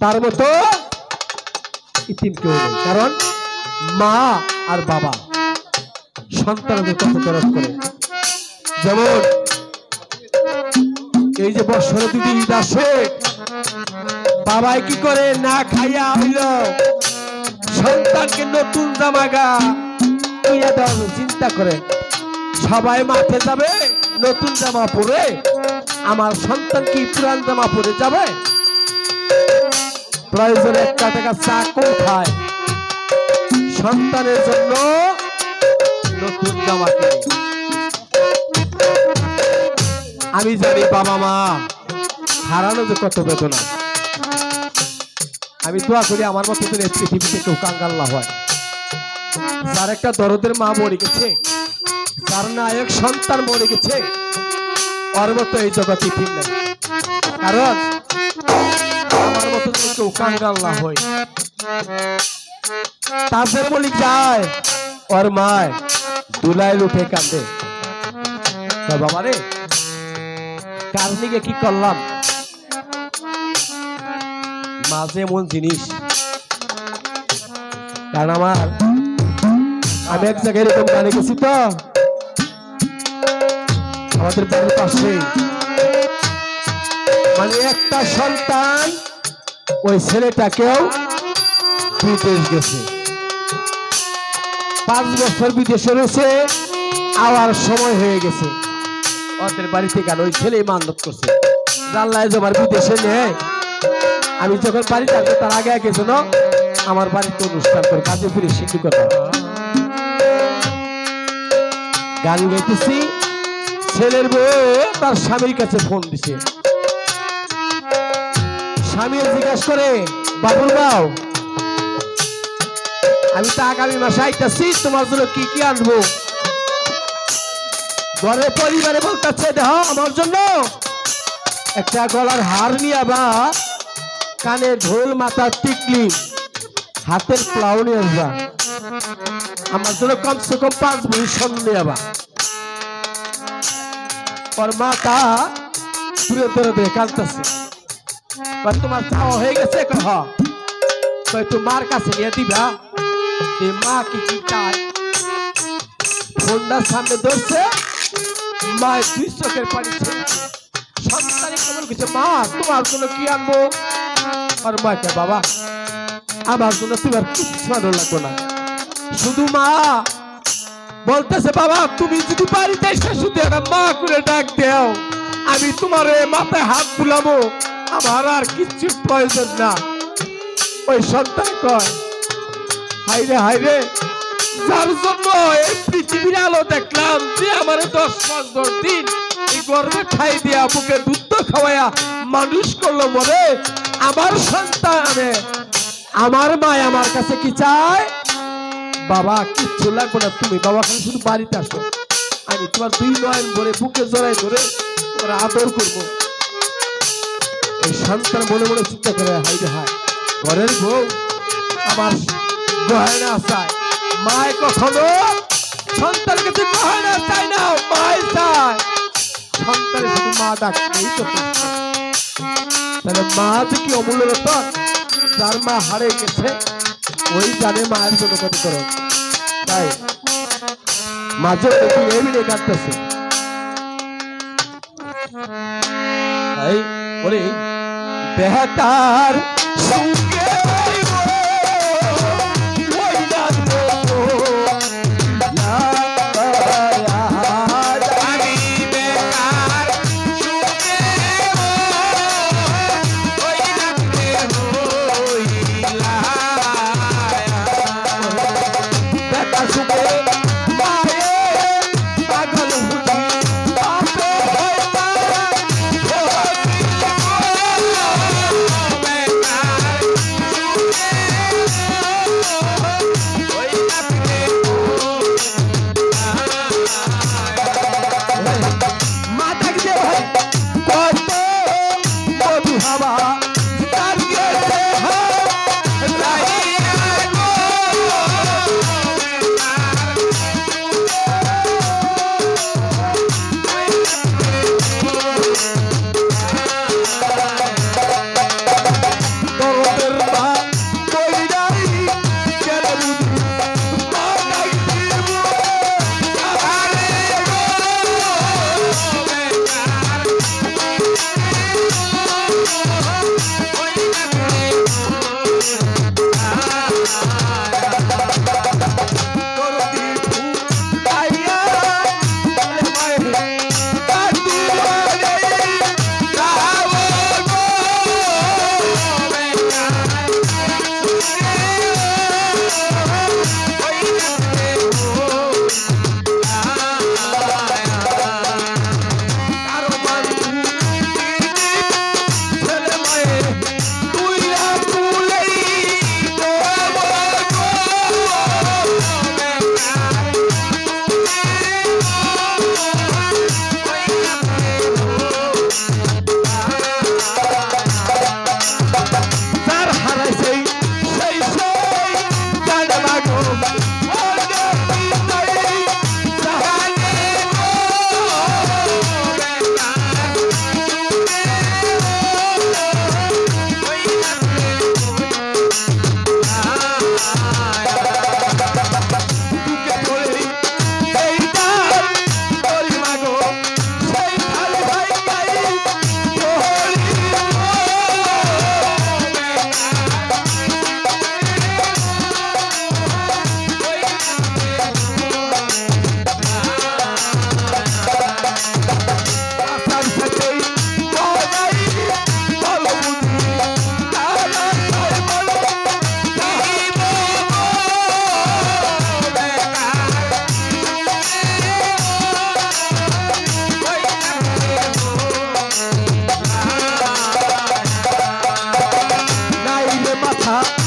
তার মতো ইতিম কেউ নেই। কারণ মা আর বাবা সন্তানদের কত দরদ করে। যেমন এই যে বছরে দুটি ঈদ আসে, বাবাই কি করে না খাইয়া হইল সন্তানকে নতুন জামাগা কিনে দেওয়ার চিন্তা করে। সবাই মাঠে যাবে নতুন জামা পরে, আমার সন্তান কি পুরান জামা পরে যাবে? প্রয়োজনে 1 টাকা চা কম খায়, সন্তানের জন্য নতুন জামা কিনে। আমি জানি বাবা মা হারানো যে কত বেদনা। আমি দোয়া করি আমার মতো করে পৃথিবীতে কেউ কাঙ্গাল না হয়। যার একটা দরদের মা মরে গেছে, যার নায়ক সন্তান মরে গেছে, ওর মতো এই জগতে ঠিক নাই। কারণ আমার মতো কেউ কাঙ্গাল না হয়। তাদের বলি যায় ওর মায় দুলাই লুঠে কান্দে, বাবা রে কার নিকে কি করলাম। মাঝে এমন জিনিস, কারণ আমি এক জায়গায় এরকম গানে গেছি তো, আমাদের বাড়ির পাশে মানে একটা সন্তান ওই ছেলেটাকেও বিদেশ গেছে, 5 বছর বিদেশে রয়েছে, আওয়ার সময় হয়ে গেছে। ওদের বাড়িতে গেল, ওই ছেলে মান্যত করছে জানলায় জমার বিদেশে নেয়। আমি যখন বাড়িতে আসবো তার আগে আগে যেন আমার বাড়িতে অনুষ্ঠান করে গাজীপুরে সিদ্ধি কথা গাড়ি গাইতেছি। ছেলের বউ তার স্বামীর কাছে ফোন দিছে, স্বামী জিজ্ঞাসা করে বাবুর বাউ আমি তো আগামী মাসে আইতাছি, তোমার জন্য কি কি আনবো? ঘরে পরিবারে বলতেছে দেখো আমার জন্য একটা গলার হার নিয়ে বা কানে ঢোল, মাথার টিকলি, হাতের প্লাউ নিয়ে আসবা, আমার জন্য কমসে কম 5 ভরি স্বর্ণ নিয়ে আবা। ওর মাতা পুরো ধরে দিয়ে কাঁদতেছে, তোমার চাওয়া হয়ে গেছে? তোমার কাছে নিয়ে দিবা। মা কি কি চায় ফোনটার সামনে ধরছে, মায়ের 2 চোখের পানি ছেড়েছে। সন্তানে কেমন কিছু, মা তোমার জন্য কি আনবো? আর মাকে বাবা আমার জন্য তোমার কিছু আনো লাগবে না, শুধু মা বলতেছে বাবা তুমি যদি বাড়িতে এসে শুধু একটা মা করে ডাক দেও, আমি তোমার মাথায় হাত বুলাবো, আমার আর কিছু প্রয়োজন না। ওই সন্তান কয় হাইরে হাইরে, যার জন্য এই পৃথিবীর আলো দেখলাম, যে আমার 10 মাস 10 দিন এই গর্ভে ঠাই দিয়া বুকে দুধ খাওয়াইয়া মানুষ করলো, বলে আমার সন্তানে আমার মা আমার কাছে কি চায়? বাবা কিচ্ছু লাগবে না, তুমি বাবা খালি শুধু বাড়িতে আসো, আমি তোমার 2 নয়ন ভরে বুকে জড়াই ধরে তোমার আদর করবো। এই সন্তান মনে মনে চিন্তা করে হাইরে হায়, ঘরের বউ আমার গয়না চায়। মায় কখনো সন্তানের কাছে গয়না চায় না, মায় চায় সন্তানের শুধু মা ডাকতেই তো। তাহলে মা যে কি অমূল্য রতন, যার মা হারিয়ে গেছে ওই জানে মায়ের জন্য কত করে। তাই মাঝে দেখি এমনি কাঁদতেছে, তাই বলি বেহতার সঙ্গে হ্যাঁ